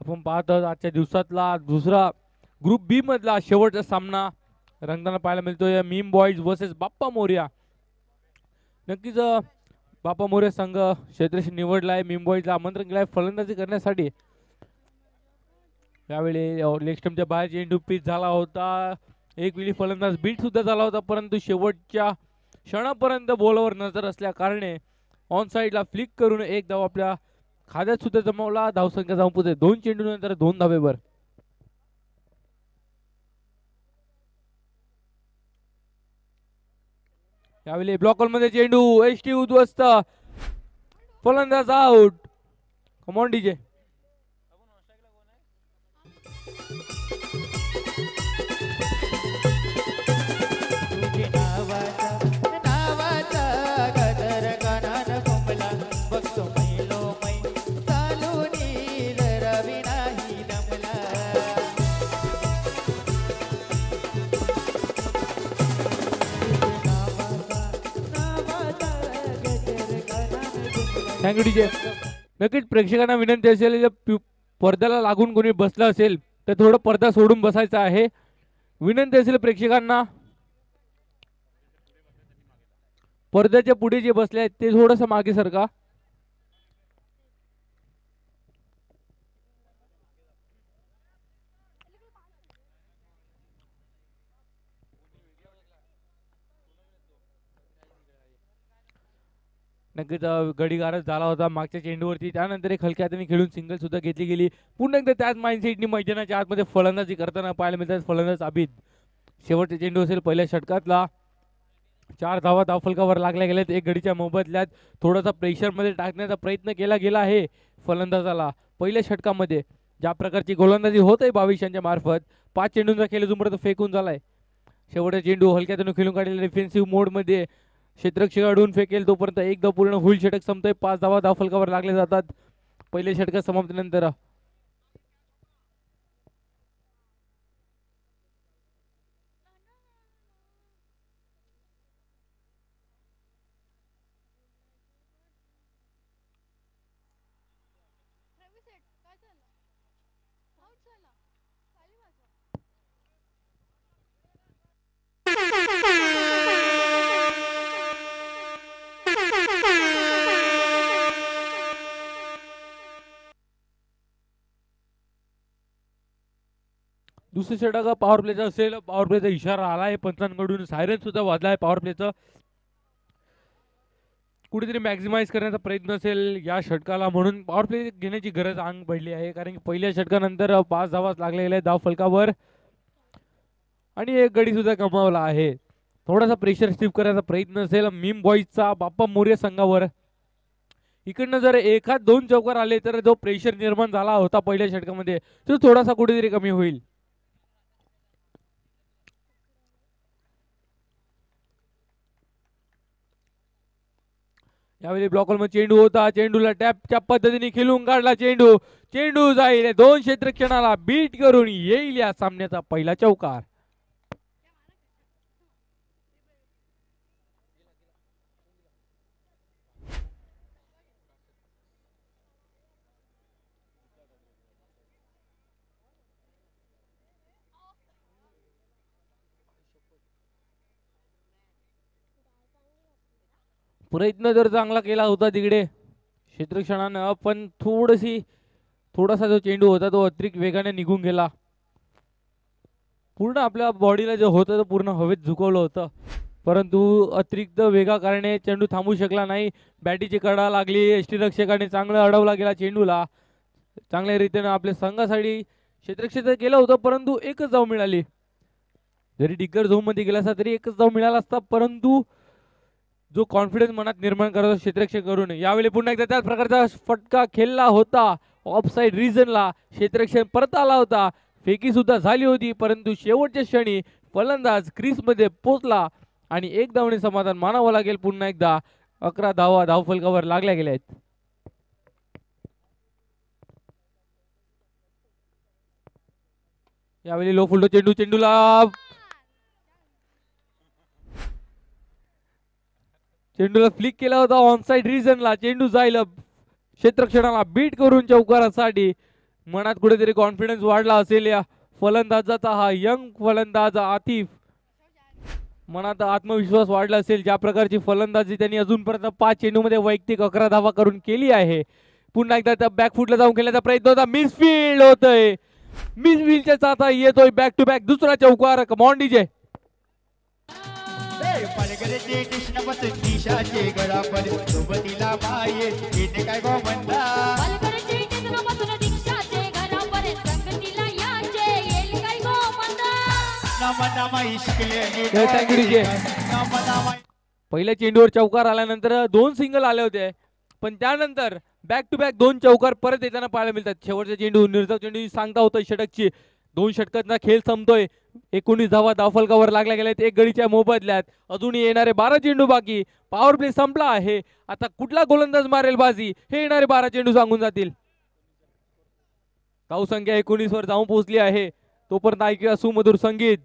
आपण पाहत आहोत आजच्या दिवसातला दुसरा ग्रुप बी मधला शेवटचा सामना रंगताना पाहायला मिळतोय meme boys versus Bappa Morya. नक्कीच बाप्पा मोर्या संघ क्षेत्रशी निवडलाय, मीम बॉईजला आमंत्रण केलंय फलंदाजी करण्यासाठी. यावेळी लेग स्टंपच्या बाहेर चेंडू पिच झाला होता, एक वेळी फलंदाज बीट सुद्धा झाला होता, परंतु शेवटच्या क्षणापर्यंत बॉलवर नजर असल्या कारणे ऑन साइडला फ्लिक करून एक धाव आपल्या खात्यात सुद्धा जमवला. धावसंख्या जाऊन पुढे 2 चेंडू नंतर 2 धावेवर. यावेळी ब्लॉक मध्ये चेंडू एसटी उद्ध्वस्त, फलंदाज out. Come on DJ. Thank you DJ. नक्कीच प्रेक्षकांना विनंती असेल पडद्याला लागून कोणी बसलं असेल तर थोडं पडदा सोडून बसायचं आहे. विनंती असेल प्रेक्षकांना, पडद्याच्या पुढे जे बसले आहेत ते थोडंसं मागे सरका. नक्कीच गडीगारच झाला होता मागच्या चेंडूवरती. त्यानंतर एक हलक्या हाताने खेळून सिंगल सुद्धा घेतली गेली. पुन्हा एकदा त्याच माइंडसेटनी मैदानाच्या आतमध्ये फलंदाजी करताना पाहायला मिळतात फलंदाज आबिद. शेवटचा चेंडू असेल पहिल्या षटकातला. 4 धावा धावफलकावर लागल्या गेल्यात. एक गडीच्या मोबदल्यात थोडासा प्रेशरमध्ये टाकण्याचा प्रयत्न केला गेला आहे फलंदाजाला. पहिल्या षटकामध्ये ज्या प्रकारची गोलंदाजी होत आहे 22 यांच्या मार्फत 5 चेंडूंचा खेळ जोपर्यंत फेकून झालाय. शेवटचा चेंडू हलक्यातून खेळून काढलेला डिफेन्सिव्ह मोडमध्ये क्षेत्ररक्षक अडवून फेकेल तोपर्यंत एक धाव पूर्ण होईल. षटक संपतोय. 5 धावा धावफलकावर लागले जातात पहिले षटक समाप्तीनंतर. दुसरी षटक पॉवर प्लेचा असेल. पॉवर प्लेचा इशारा आलाय पंचांकडून, सायरन सुद्धा वाजलाय पॉवर प्लेचं. कुठेतरी मॅक्झिमाइज करण्याचा प्रयत्न असेल या षटकाला, म्हणून पॉवर प्ले घेण्याची गरज अंग पडली आहे. कारण की पहिल्या षटकानंतर 5 धावा लागले गेले धाव फलकावर आणि एक गडी सुद्धा गमावला आहे. थोडासा प्रेशर स्टिप करण्याचा प्रयत्न असेल मीम बॉईजचा बाप्पा मोर्या संघावर. इकडनं जर एखाद 2 चौकार आले तर जो प्रेशर निर्माण झाला होता पहिल्या षटकामध्ये तो थोडासा कुठेतरी कमी होईल. यावेळी ब्लॉक मध्ये चेंडू होता. चेंडूला टॅपच्या पद्धतीने खेळून काढला चेंडू. चेंडू जाईल 2 क्षेत्रक्षणाला बीट करून येईल या सामन्याचा पहिला चौकार. प्रयत्न जर चांगला केला होता तिकडे क्षेत्रक्षणानं, पण थोडासा जो चेंडू होता तो अतिरिक्त वेगाने निघून गेला. पूर्ण आपल्या बॉडीला जे होतं ते पूर्ण हवेत झुकवलं होतं, परंतु अतिरिक्त वेगा कारणे चेंडू थांबू शकला नाही. बॅटीची कडा लागली. यष्टीरक्षकाने चांगलं अडवला गेला चेंडूला. चांगल्या रीतीने आपल्या संघासाठी क्षेत्रक्षेत्र केलं होतं, परंतु एकच धाव मिळाली. जरी डिगर झोन मध्ये गेला असता तरी एकच धाव मिळाला असता, परंतु जो कॉन्फिडन्स मनात निर्माण करतो क्षेत्ररक्षक करून यावेळी पुन्हा एकदा त्याच प्रकारचा फटका खेळला होता ऑफ साइड रिजनला. क्षेत्ररक्षक परत आला होता. फेकी सुद्धा झाली होती, परंतु शेवटच्या क्षणी फलंदाज क्रीज मध्ये पोहोचला आणि एक धावने समाधान मानावं लागेल. पुन्हा एकदा 11 धावा धावफलकावर लागल्या गेल्या आहेत. यावेळी लो फुलटो चेंडू. चेंडूला फ्लिक केला होता ऑन साइड रिजनला. चेंडू जाईल क्षेत्रक्षणाला बीट करून चौकारासाठी मनात कुठेतरी कॉन्फिडन्स वाढला असेल या फलंदाजाचा, हा यंग फलंदाज आतिफ. मनात आत्मविश्वास वाढला असेल. ज्या प्रकारची फलंदाजी त्यांनी अजूनपर्यंत 5 चेंडूमध्ये वैयक्तिक 11 धावा करून केली आहे. पुन्हा एकदा त्या बॅकफुटला जाऊन खेळण्याचा प्रयत्न होता, मिसफील्ड होतोय. मिसफील्डच्या चाचा येतोय बॅक टू बॅक दुसरा चौकार. Come on DJ. पलगरचे कृष्ण बसून दिशाचे गळापर सोबतीला माये येते काय गो म्हणता. पलगरचे कृष्ण बसून दिशाचे गळापर संगतीला याचे येईल काय गो म्हणता. नमनामाई शिकले पहिल्या चेंडूवर चौकार आल्यानंतर 2 सिंगल आले होते, पण त्यानंतर बॅक टू बॅक 2 चौकार परत येताना पाहायला मिळतात. शेवटचा चेंडू निर्धाव चेंडू सांगता होतं षटकची. 2 षटकांचा खेळ संपतोय. 19 धावा धावफलकावर लागल्या गेल्यात 1 गडीच्या मोबदल्यात. अजूनही येणारे 12 चेंडू बाकी. पॉवर प्ले संपला आहे. आता कुठला गोलंदाज मारेल बाजी हे येणारे 12 चेंडू सांगून जातील. धावसंख्या 19 वर जाऊन पोहोचली आहे. तोपर्यंत ऐकूया सुमधुर संगीत.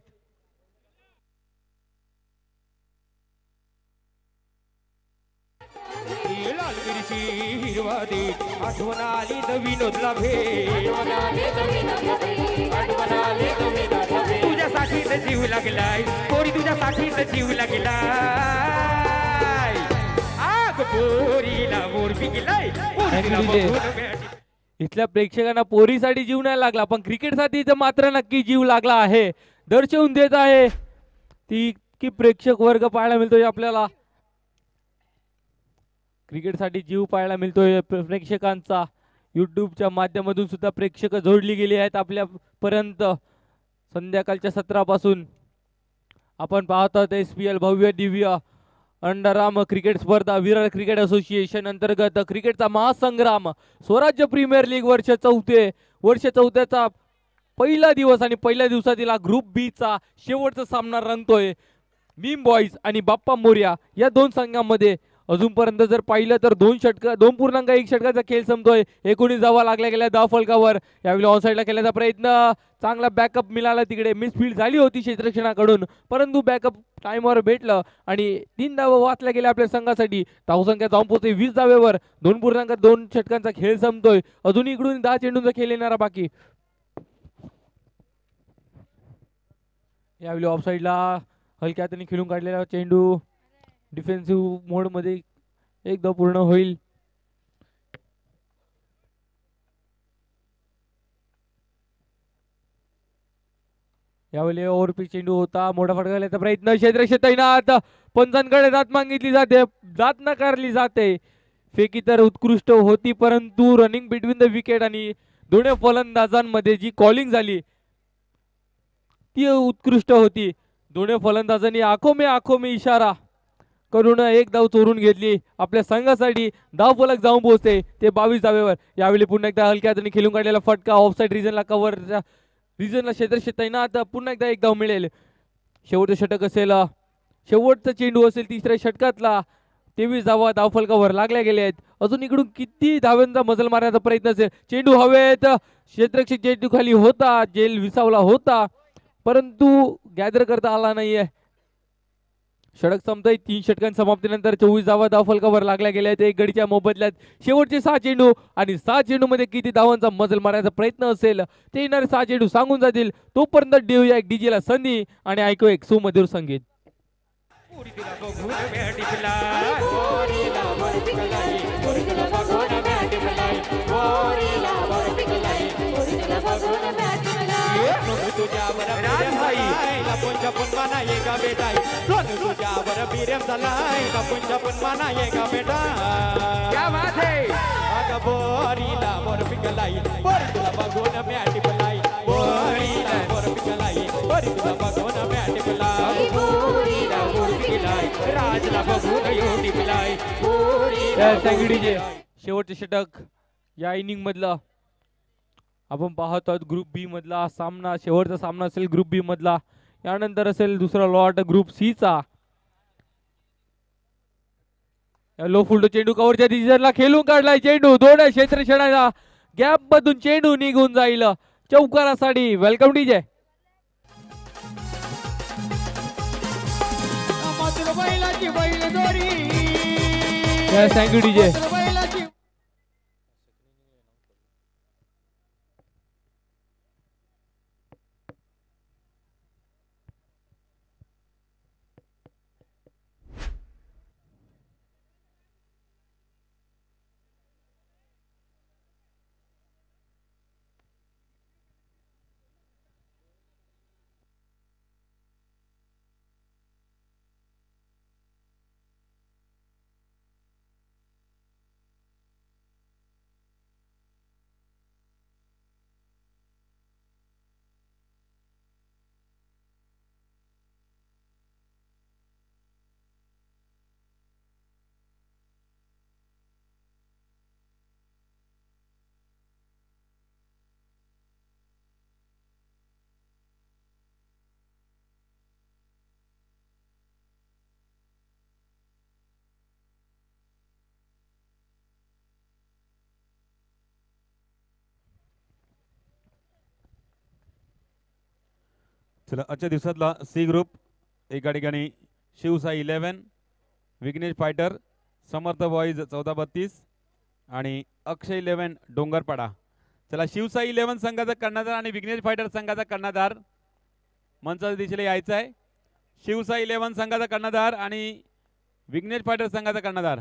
आठवण आली विनोदला तुझ्यासाठीच जीव लागलाय पोरी, तुझ्यासाठीच जीव लागलाय. आग पोरीला मोर पिकलाय. इथल्या प्रेक्षकांना पोरीसाठी जीव नाही लागला, पण क्रिकेटसाठी तर मात्र नक्की जीव लागला आहे. दर्शवून देत आहे ती की प्रेक्षक वर्ग पाहायला मिळतोय आपल्याला. क्रिकेटसाठी जीव पाहायला मिळतोय प्रेक्षकांचा. युट्यूबच्या माध्यमातून सुद्धा प्रेक्षक जोडली गेली आहेत आपल्यापर्यंत. संध्याकाळच्या सत्रापासून आपण पाहत आहोत SPL भव्य दिव्य अंडरआर्म क्रिकेट स्पर्धा. विरार क्रिकेट असोसिएशन अंतर्गत क्रिकेटचा महासंग्राम. स्वराज्य प्रीमियर लीग वर्ष चौथ्याचा पहिला दिवस आणि पहिल्या दिवसातील ग्रुप बी चा शेवटचा सामना रंगतोय. मीम बॉईज आणि बाप्पा मोर्या या 2 संघांमध्ये. अजूनपर्यंत जर पाहिलं तर 2.1 षटकाचा खेळ संपतोय. 19 धावा लागल्या गेल्या धावफलकावर. यावेळी ऑनसाईडला केल्याचा प्रयत्न, चांगला बॅकअप मिळाला. तिकडे मिसफील्ड झाली होती क्षेत्ररक्षणाकडून, परंतु बॅकअप टाइमवर भेटलं आणि 3 धावा वाचल्या गेल्या आपल्या संघासाठी. धावसंख्या जाऊन पोहोचते 20 धावेवर. 2.2 षटकांचा खेळ संपतोय. अजून इकडून 10 चेंडूंचा खेळ येणारा बाकी. यावेळी ऑफसाईडला हलक्या हाताने खेळून काढलेला चेंडू डिफेन्सिव्ह मोड मध्ये एकदा पूर्ण होईल. यावेळी ओव्हरपिच चेंडू होता. मोठा फटका घालण्याचा प्रयत्न. क्षेत्ररक्षक तैनात. पंचांकडे दात मागितली जाते, दात नाकारली जाते. फेकी तर उत्कृष्ट होती, परंतु रनिंग बिटवीन द विकेट आणि दोन्ही फलंदाजांमध्ये जी कॉलिंग झाली ती उत्कृष्ट होती. दोन्ही फलंदाजांनी आखो में इशारा करून 1 धाव चोरून घेतली. आपल्या संघासाठी धावफलक जाऊन पोहोचते ते 22 धावेवर. यावेळी पुन्हा एकदा हलक्या हाताने खेळून काढलेला फटका. ऑफसाईड रिजनला कव्हरच्या रिजनला क्षेत्ररक्षक तैनात. पुन्हा एकदा 1 धाव मिळेल. शेवटचं षटक असेल, शेवटचा चेंडू असेल 3ऱ्या षटकातला. 23 धावा धावफलकावर लागल्या गेल्या आहेत. अजून इकडून किती धाव्यांचा मजल मारण्याचा प्रयत्न असेल. चेंडू हवेत. क्षेत्ररक्षक चेंडू खाली होता, जेल विसावला होता, परंतु गॅदर करता आला नाहीये. षटक संपतंय. 3 षटकांच्या समाप्तीनंतर 24 धावा धावफलकावर लागल्या गेल्या आहेत 1 गडीच्या मोबदल्यात. शेवटचे 6 चेंडू आणि 6 चेंडू मध्ये किती धावांचा मजल मारण्याचा प्रयत्न असेल ते येणारे 6 चेंडू सांगून जातील. तोपर्यंत देऊया एक डीजेला संधी आणि ऐकू एक सुमधुर संगीत. शेवटचे षटक या इनिंग मधला आपण पाहत आहोत. ग्रुप बी मधला सामना, शेवटचा सामना असेल ग्रुप बी मधला. यानंतर असेल दुसरा लॉट ग्रुप सी चा. लो फुलटो चेंडू कव्हरच्या डिझाईनला खेळून काढलाय चेंडू. 2 क्षेत्ररक्षणाचा गॅप मधून चेंडू निघून जाईल चौकारासाठी. Welcome DJ. Thank you DJ. चला आजच्या दिवसातला सी ग्रुप एका ठिकाणी शिवसाई 11, विघ्नेश फायटर, समर्थ बॉईज 1432 आणि अक्षय 11 डोंगरपाडा. चला शिवसाई 11 संघाचा कर्णधार आणि विघ्नेश फायटर संघाचा कर्णधार मंचाच्या दिशेला यायचा आहे. शिवसाई 11 संघाचा कर्णधार आणि विघ्नेश फायटर संघाचा कर्णधार.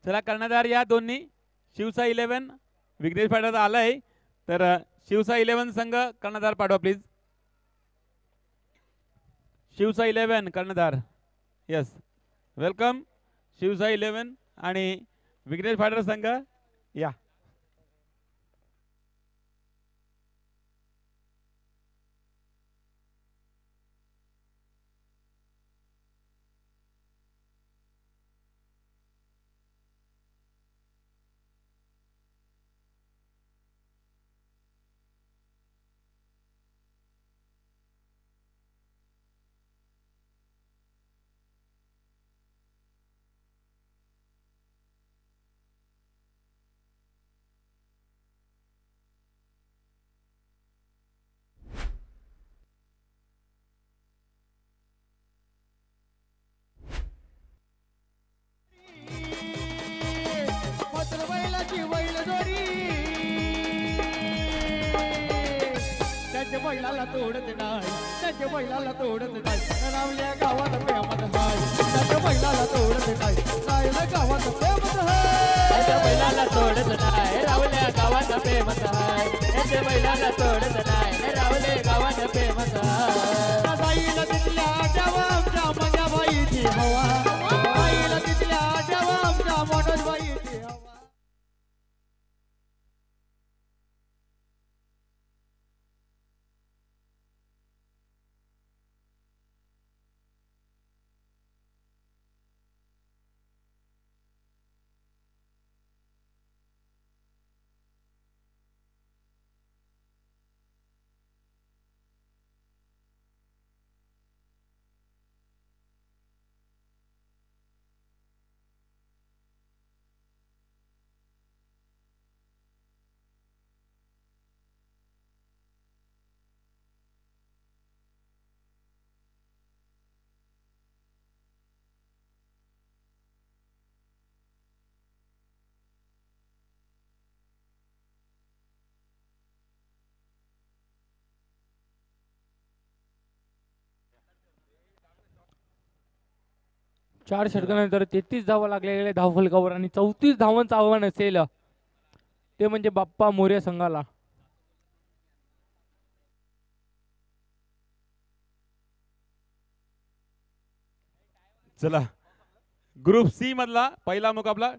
चला कर्णधार या दोन्ही. शिवसाई 11 विघ्नेश फायटर आलाय तर शिवसाई 11 संघ कर्णधार पाठवा प्लीज. शिवसाई 11 कर्णधार. यस वेलकम शिवसाई 11 आणि विघ्नेश फायटर संघ या. मात्र बैलाची बैल जोडी त्याच्या बैलाला तोडत नाही, त्याच्या बैलाला तोडत नाही. रावल्या गावात प्रेमत हाय, त्याच्या बैलाला तोडत नाही. रावल्या गावात प्रेमत हाय, त्याच्या बैलाला तोडत नाही. रावल्या गावात प्रेमत हाय, त्याच्या बैलाला तोडत नाही. रावले गावात प्रेमत हाय. त्या बाईला तिथल्या जेव्हा आमच्या मंजाबाईची हवा, बाईला तिथल्या जेव्हा आमच्या मनोजबाईची हवा. चार षटकानंतर 33 धावा लागलेल्या धावफलकावर आणि 34 धावांचं आव्हान असेल ते म्हणजे बाप्पा मोर्या संघाला. चला ग्रुप सी मधला पहिला मुकाबला.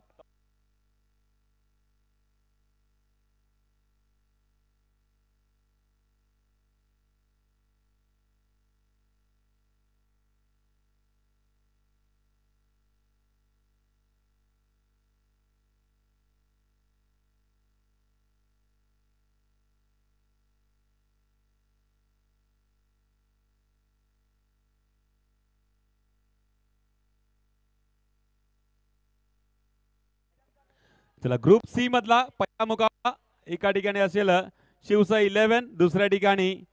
चला ग्रुप सी मधला पहिला मुकाबला एका ठिकाणी असेल शिवसाई 11, दुसऱ्या ठिकाणी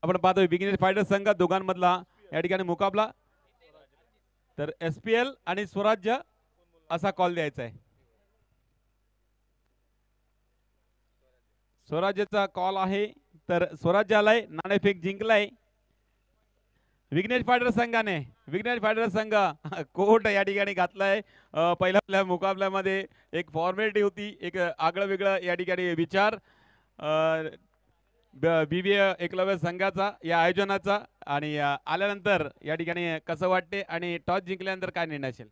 आपण पाहतोय विघ्नेश फायटर संघ. दोघांमधला या ठिकाणी मुकाबला. तर SPL आणि स्वराज्य असा कॉल द्यायचा आहे. स्वराज्याचा कॉल आहे तर स्वराज्य आलाय, नाणेफेक जिंकलाय विघ्नेश फायटर संघाने. विघ्नेश फायटर संघ कोट या ठिकाणी घातलाय. पहिल्या मुकाबल्यामध्ये एक फॉर्मॅलिटी होती, एक आगळं वेगळं या ठिकाणी विचार BBA एकलव्य संघाचा या आयोजनाचा. आणि आल्यानंतर या ठिकाणी कसं वाटते आणि टॉस जिंकल्यानंतर काय निर्णय असेल?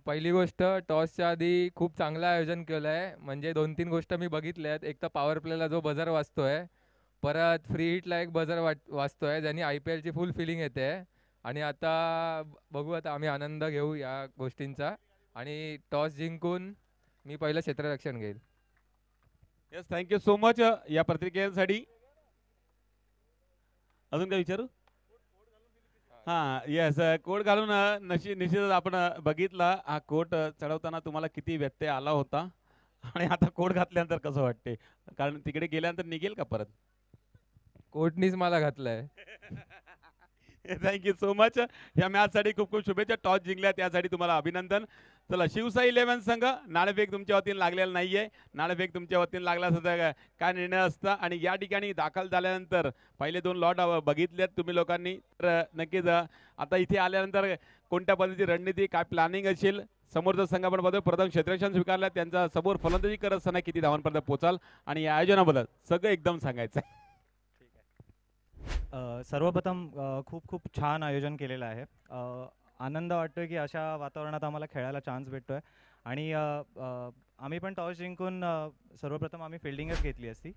पहिली गोष्ट टॉसच्या आधी खूप चांगलं आयोजन केलं आहे. म्हणजे 2-3 गोष्ट मी बघितल्या आहेत. एक तर पॉवर प्लेला जो बझर वाजतोय, परत फ्री हिटला एक बझर वाजतोय ज्यांनी IPLची फुल फिलिंग येते. आणि आता बघू, आता आम्ही आनंद घेऊ या गोष्टींचा आणि टॉस जिंकून मी पहिलं क्षेत्ररक्षण घेईल. येस थँक्यू सो मच या प्रतिक्रियेसाठी. अजून काय विचारू? हां येस कोट घालून निश्चितच आपण बघितला हा कोट चढवताना तुम्हाला किती व्यत्यय आला होता आणि आता कोट घातल्यानंतर कसं वाटते, कारण तिकडे गेल्यानंतर निघेल का परत? कोटनीच मला घातलाय. Thank you so much. या मॅचसाठी खूप खूप शुभेच्छा. टॉस जिंकल्या त्यासाठी तुम्हाला अभिनंदन. चला, शिवसाई 11 संघ, नाणेफेक तुमच्या वतीने लागलेला नाहीये. नाणेफेक तुमच्या वतीने लागला सुद्धा काय निर्णय असता. आणि या ठिकाणी दाखल झाल्यानंतर पहिले 2 लॉट बघितलेत तुम्ही लोकांनी, तर नक्कीच आता इथे आल्यानंतर कोणत्या पद्धतीची रणनीती, काय प्लॅनिंग असेल. समोरचा संघ आपण बघतो प्रथम क्षेत्ररक्षण स्वीकारलं, त्यांचा समोर फलंदाजी करत असताना किती धावांपर्यंत पोचाल आणि या आयोजनाबद्दल सगळं एकदम सांगायचं आहे. सर्वप्रथम खूप खूप छान आयोजन केलेलं आहे. आनंद वाटतोय की अशा वातावरणात आम्हाला खेळायला चान्स भेटतोय. आणि आम्ही पण टॉस जिंकून सर्वप्रथम आम्ही फिल्डिंगच घेतली असती.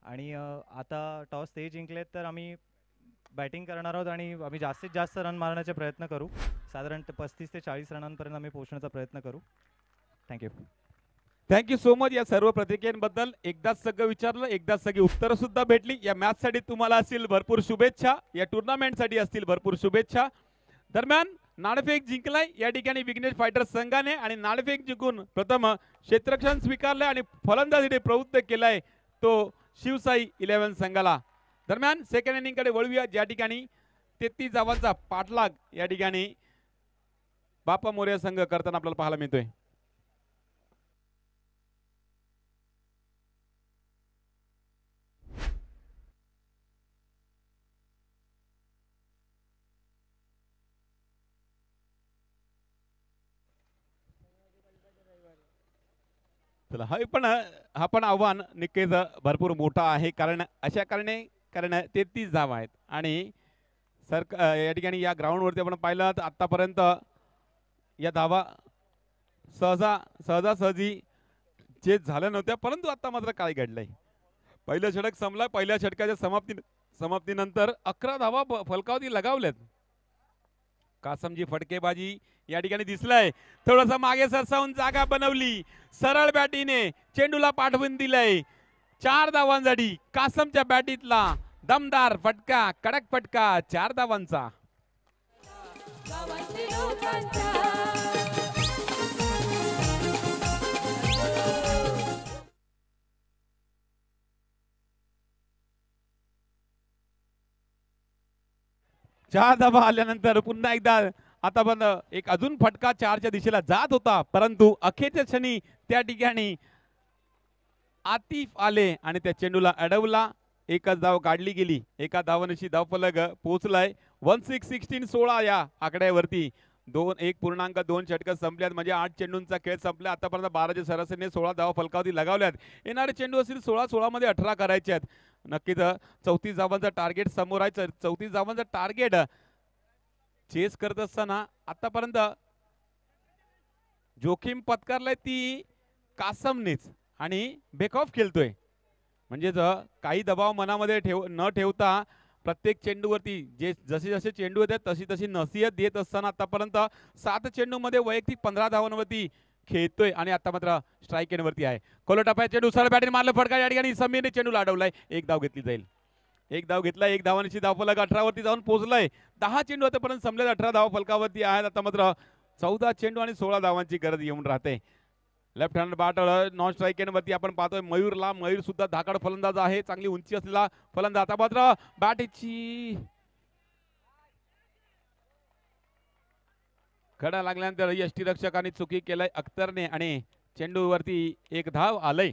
आणि आता टॉस ते जिंकलेत तर आम्ही बॅटिंग करणार आहोत आणि आम्ही जास्तीत जास्त रन मारण्याचे प्रयत्न करू. साधारण 35 ते 40 रनांपर्यंत आम्ही पोहोचण्याचा प्रयत्न करू. थँक्यू. थँक्यू सो मच या सर्व प्रतिक्रियांबद्दल. एकदाच सगळं विचारलं, एकदाच सगळी उत्तरं सुद्धा भेटली. या मॅचसाठी तुम्हाला असतील भरपूर शुभेच्छा, या टुर्नामेंटसाठी असतील भरपूर शुभेच्छा. दरम्यान नाणेफेक जिंकलाय या ठिकाणी विघ्नेश फायटर्स संघाने, आणि नाणेफेक जिंकून प्रथम क्षेत्ररक्षण स्वीकारलंय आणि फलंदाजीने प्रवृत्त केलाय तो शिवसाई 11 संघाला. दरम्यान सेकंड इनिंगकडे वळूया, ज्या ठिकाणी 33 धावांचा पाठलाग या ठिकाणी बाप्पा मोरया संघ करताना आपल्याला पाहायला मिळतोय. चला, हा पण आव्हान नक्कीच भरपूर मोठा आहे, कारण अशा कारण 33 धावा आहेत. आणि या ठिकाणी या ग्राउंडवरती आपण पाहिलं तर आतापर्यंत या धावा सहजासहजी जे झाल्या नव्हत्या, परंतु आता मात्र काय घडलंय. पहिलं षटक संपला. पहिल्या षटकाच्या समाप्तीनंतर 11 धावा फलकावती लगावल्यात. कासमजी फटकेबाजी या ठिकाणी दिसलाय. थोडंसं मागे सरसावून जागा बनवली, सरळ बॅटीने चेंडूला पाठवून दिलंय. 4 धावांसाठी कासमच्या बॅटीतला दमदार फटका, कडक फटका, 4 धावांचा. चार धावा आल्यानंतर पुन्हा एकदा आता पण एक अजून फटका 4च्या दिशेला जात होता, परंतु अखेरच्या क्षणी त्या ठिकाणी आतिफ आले आणि त्या चेंडूला अडवला. एकच धाव काढली गेली. एका धावानिशी धावफलक पोहोचलाय 16 या आकड्यावरती. 1.2 षटक संपल्यात, म्हणजे 8 चेंडूंचा खेळ संपला. आतापर्यंत 12च्या सरासरीने 16 धावा फलकावती लगावल्यात. येणारे चेंडू असतील 16 मध्ये 18 करायचे आहेत. नक्कीच 34 धावांचा टार्गेट समोर आहे. 34 धावांचा टार्गेट चेस करत असताना आतापर्यंत जोखीम पत्करलाय ती कासमनेच आणि बेकऑफ खेळतोय. म्हणजे काही दबाव मनामध्ये न ठेवता प्रत्येक चेंडूवरती जसे जसे चेंडू येतात तशी तशी नसीहत देत असताना आतापर्यंत 7 चेंडूमध्ये वैयक्तिक 15 धावांवरती खेळतोय आणि आता मात्र स्ट्राईक एंडवरती आहे. कोलोटापाय चेंडू सरळ बॅटरी मारलं फटका. या ठिकाणी समीरने चेंडूला अडवलाय. एक धाव घेतली जाईल. एक धाव घेतला. एक धावांची धावफलक 18 वरती जाऊन पोहोचलाय. 10 चेंडू आतापर्यंत संपले. 18 धाव फलकावरती आहेत. आता मात्र 14 चेंडू आणि 16 धावांची गरज येऊन राहते. Left hand batter non strike एंडवरती आपण पाहतोय मयूरला. मयूर सुद्धा धाकड फलंदाज आहे, चांगली उंची असलेला फलंदाज. आता मात्र बॅटची कडा लागल्यानंतर यष्टीरक्षकाने चुकी केलाय अख्तरने आणि चेंडूवरती एक धाव आलंय.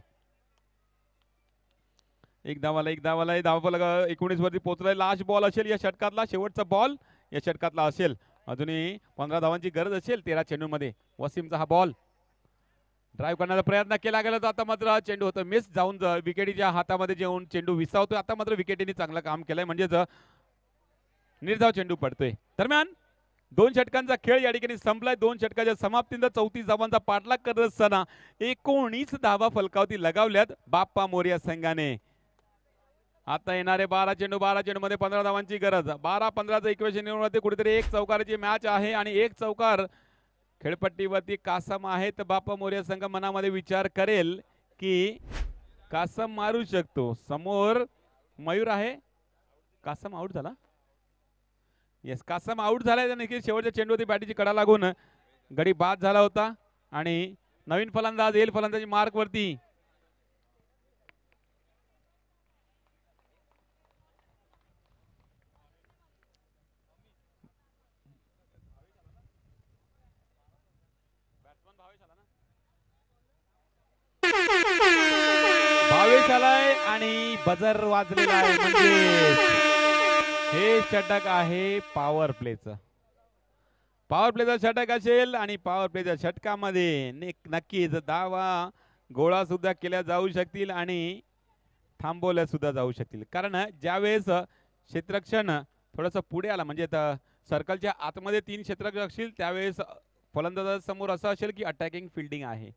एक धाव आलाय. धावफलक 19 वरती पोहोचलाय. लास्ट बॉल असेल या षटकातला, शेवटचा बॉल या षटकातला असेल. अजूनही 15 धावांची गरज असेल 13 चेंडूमध्ये. वसीमचा हा बॉल ड्राईव्ह करण्याचा प्रयत्न केला गेला तर आता मात्र चेंडू होतं मिस जाऊन विकेटीच्या हातामध्ये जेवून चेंडू विसावतोय. आता मात्र विकेटीने चांगलं काम केलंय, म्हणजेच निर्धाव चेंडू पडतोय. दरम्यान 2 षटकांचा खेळ या ठिकाणी संपलाय. 2 षटकाच्या समाप्तीनंतर 34 धावांचा पाठलाग करत असताना 19 धावा फलकावती लगावल्यात बाप्पा मोरया संघाने. आता येणारे 12 चेंडू मध्ये 15 धावांची गरज. 12-15चं इक्वेशन निवडते. कुठेतरी एक चौकाराची मॅच आहे आणि एक चौकार खेळपट्टीवरती कासम आहे. तर बाप्पा मोरया संघ मनामध्ये विचार करेल की कासम मारू शकतो. समोर मयूर आहे. कासम आउट झाला. येस, कासम आउट झालाय. शेवटच्या चेंडूवरती बॅटीची कडा लागून गडी बाद झाला होता आणि नवीन फलंदाज येईल फलंदाजी मार्क वरती. भावेश आलाय आणि बजर वाजलेला आहे म्हणजे हे षटक आहे पॉवर प्लेचं. पॉवर प्लेचा षटक असेल आणि पॉवर प्लेच्या षटकामध्ये नक्कीच धावा गोळा सुद्धा केल्या जाऊ शकतील आणि थांबवल्या सुद्धा जाऊ शकतील. कारण ज्यावेळेस क्षेत्ररक्षण थोडंसं पुढे आला म्हणजे सर्कलच्या आतमध्ये 3 क्षेत्ररक्षक असतील त्यावेळेस फलंदाजासमोर असं असेल की अटॅकिंग फिल्डिंग आहे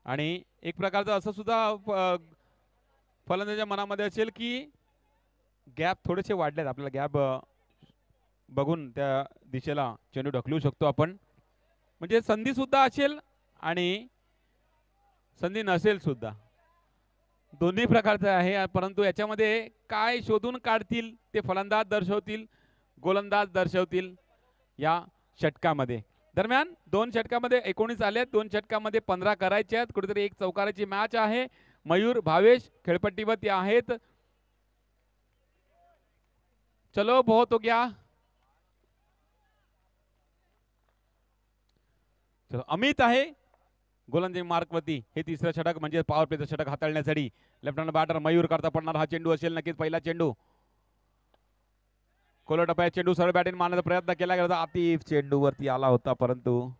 आणि एक प्रकारचं असं सुद्धा फलंदाजाच्या मनामध्ये असेल की गॅप थोडेसे वाढलेत. आपल्याला गॅप बघून त्या दिशेला चेंडू ढकलू शकतो आपण. म्हणजे संधी सुद्धा असेल आणि संधी नसेल सुद्धा. दोन्ही प्रकारचं आहे परंतु याच्यामध्ये काय शोधून काढतील ते फलंदाज दर्शवतील गोलंदाज दर्शवतील या षटकामध्ये. दरम्यान 2 षटकामध्ये 19 आलेत. 2 षटकामध्ये 15 करायचे आहेत. कुठेतरी एक चौकाराची मॅच आहे. मयूर भावेश खेळपट्टीवरती आहेत. चलो बहुत हो गया. चलो अमित आहे गोलंदाजी मार्कवरती. हे तिसरं षटक म्हणजे पॉवर प्लेचं षटक हाताळण्यासाठी लेफ्ट हँड बॅटर मयूर करता पडणार हा चेंडू असेल नक्कीच पहिला चेंडू. कोलर टप्प्यात चेंडू सरळ बॅटिंग मारण्याचा प्रयत्न केला गेला. आतिफ चेंडूवरती आला होता परंतु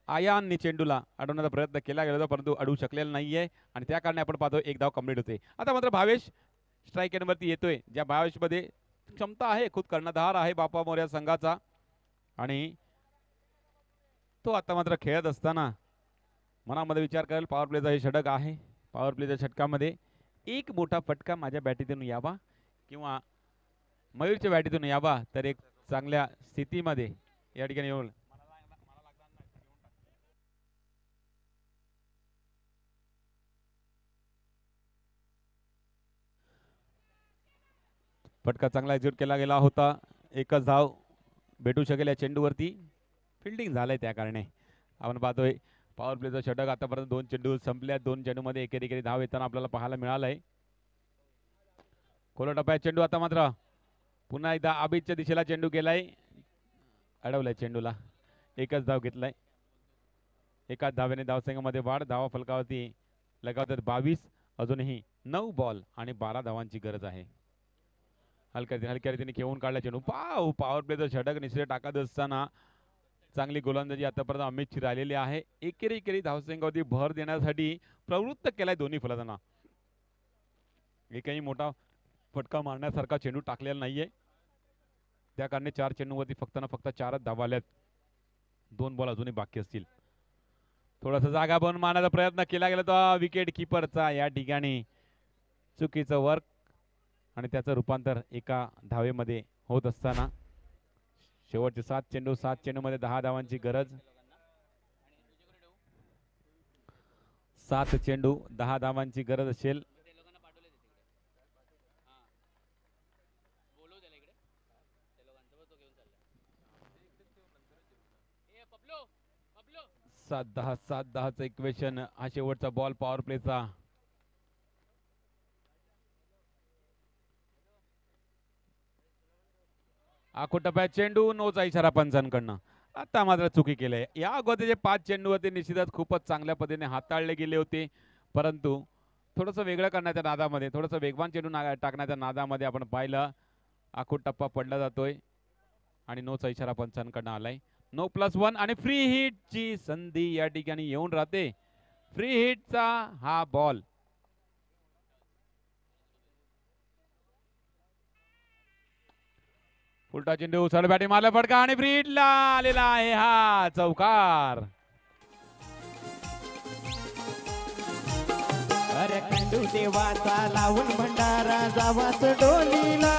आयानने चेंडूला अडवण्याचा प्रयत्न केला गेला होता परंतु अडवू शकलेला नाहीये आणि त्या कारणे आपण पाहतो एक धाव कंप्लीट होते. आता मात्र भावेश स्ट्राईक एंडवरती येतोय. ज्या भावेशमध्ये क्षमता आहे खुद कर्णधार आहे बापा मोर्या संघाचा आणि तो आता मात्र खेळत असताना मनामध्ये विचार करेल पॉवर प्लेचा हे षटक आहे. पॉवर प्लेच्या षटकामध्ये एक मोठा फटका माझ्या बॅटीतून यावा किंवा मयूरच्या बॅटीतून यावा तर एक चांगल्या स्थितीमध्ये या ठिकाणी येऊन फटका चांगला एक्झिक्यूट केला गेला होता. एकच धाव भेटू शकेल या चेंडूवरती. फिल्डिंग झालंय त्या कारणे आपण पाहतोय पॉवर प्लेचं षटक आतापर्यंत 2 चेंडू संपल्या. 2 चेंडूमध्ये एकेरी धाव येताना आपल्याला पाहायला मिळालंय. खोल टप्प्यात चेंडू आता मात्र पुन्हा एकदा आबिदच्या दिशेला चेंडू गेलाय. अडवलाय चेंडूला. एकच धाव घेतलाय. एकाच धावेने धावसंख्येमध्ये वाढ. धावा फलकावरती लगावतात 22. अजूनही 9 बॉल आणि 12 धावांची गरज आहे. हलक्या रीतीने खेळून काढला चेंडू. पॉवर प्लेचं षटक निश्चित टाकत असताना चांगली गोलंदाजी आतापर्यंत अमितची राहिलेली आहे. एकेरी धावसंख्येवरती भर देण्यासाठी प्रवृत्त केलाय दोन्ही फलंदाजांना. एकही मोठा फटका मारण्यासारखा चेंडू टाकलेला नाहीये. त्या कारणे 4 चेंडूवरती फक्त 4च धावा आल्यात. 2 बॉल अजूनही बाकी असतील. थोडासा जागा बनवून मारण्याचा प्रयत्न केला गेला तो विकेट किपरचा या ठिकाणी चुकीचं वर्क आणि त्याचं रूपांतर एका धावेमध्ये होत असताना शेवटचे 7 चेंडू 7 चेंडूमध्ये 10 धावांची गरज. 7 चेंडू 10 धावांची गरज असेल. सात 10चं इक्वेशन. हा शेवटचा बॉल पॉवर प्लेचा. आखोटप्यात चेंडू नोचा इशारा पंचांकडनं. आता मात्र चुकी केलंय. या अगोदरचे 5 चेंडू होते निश्चितच खूपच चांगल्या पद्धतीने हाताळले गेले होते परंतु थोडंसं वेगळं करण्याच्या नादामध्ये थोडंसं वेगवान चेंडू टाकण्याच्या नादामध्ये आपण पाहिलं आखोट टप्पा पडला जातोय आणि नोचा इशारा पंचांकडनं आलाय. 9+1 आणि फ्री हिटची संधी या ठिकाणी येऊन राहते. फ्री हिटचा हा बॉल. उलटा चेंडू सरळ बॅटिंग मारला फटका आणि फ्री हिटला आलेला आहे हा चौकार. अरे खंडू देवाचा लावून भंडारा जावाच डोलीला.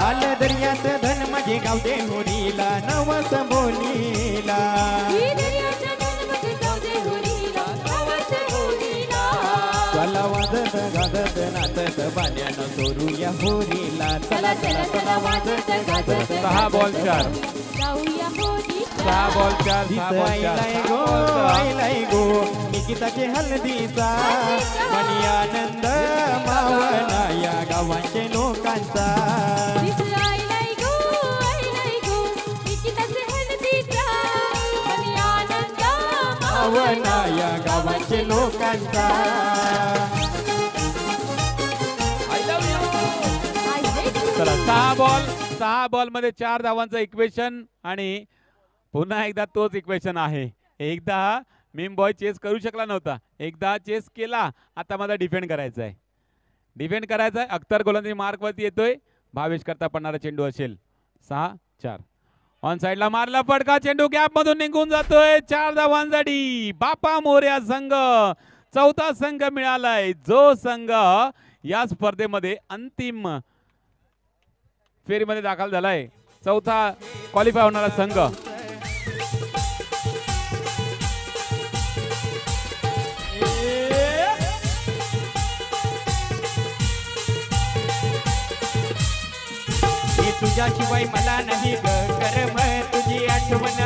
आलं दर्यात धन माझे गावदे होरीला नवस बोलीला. तलावात वाजत गाजत नाचत बाल्यानं सोडूया होरीला चला चला चला वाजत गाजत 6 बॉल 4 जाऊया होरी 6 बॉल 4 6 बॉल 4 आईलाय गो आईलाय गो निकिताचे हल्दीचा मनी आनंद मावना या गावांचे लोकांचा आईलाई गो निकिताचे हळदीचा आणि आनंद मावना या गावांचे लोकांचा चला 6 बॉल मध्ये 4 धावांचं इक्वेशन आणि पुन्हा एकदा तोच इक्वेशन आहे. एकदा मीम बॉय चेस करू शकला नव्हता, एकदा चेस केला, आता मला डिफेंड करायचा आहे. डिफेंड करायचा आहे. अख्तर गोलंदाजी मार्क वरती येतोय. भावेश करता पडणारा चेंडू असेल 6-4 ऑन साइडला मारला फटका, चेंडू गॅप मधून निघून जातोय. 4 धावांसाठी बापा मोर्या संघ चौथा संघ मिळालाय, जो संघ या स्पर्धेमध्ये अंतिम फेरीमध्ये दाखल झालाय. चौथा क्वालिफाय होणारा संघ. तुझ्याशिवाय मला नाही ग करम तुझी आठवण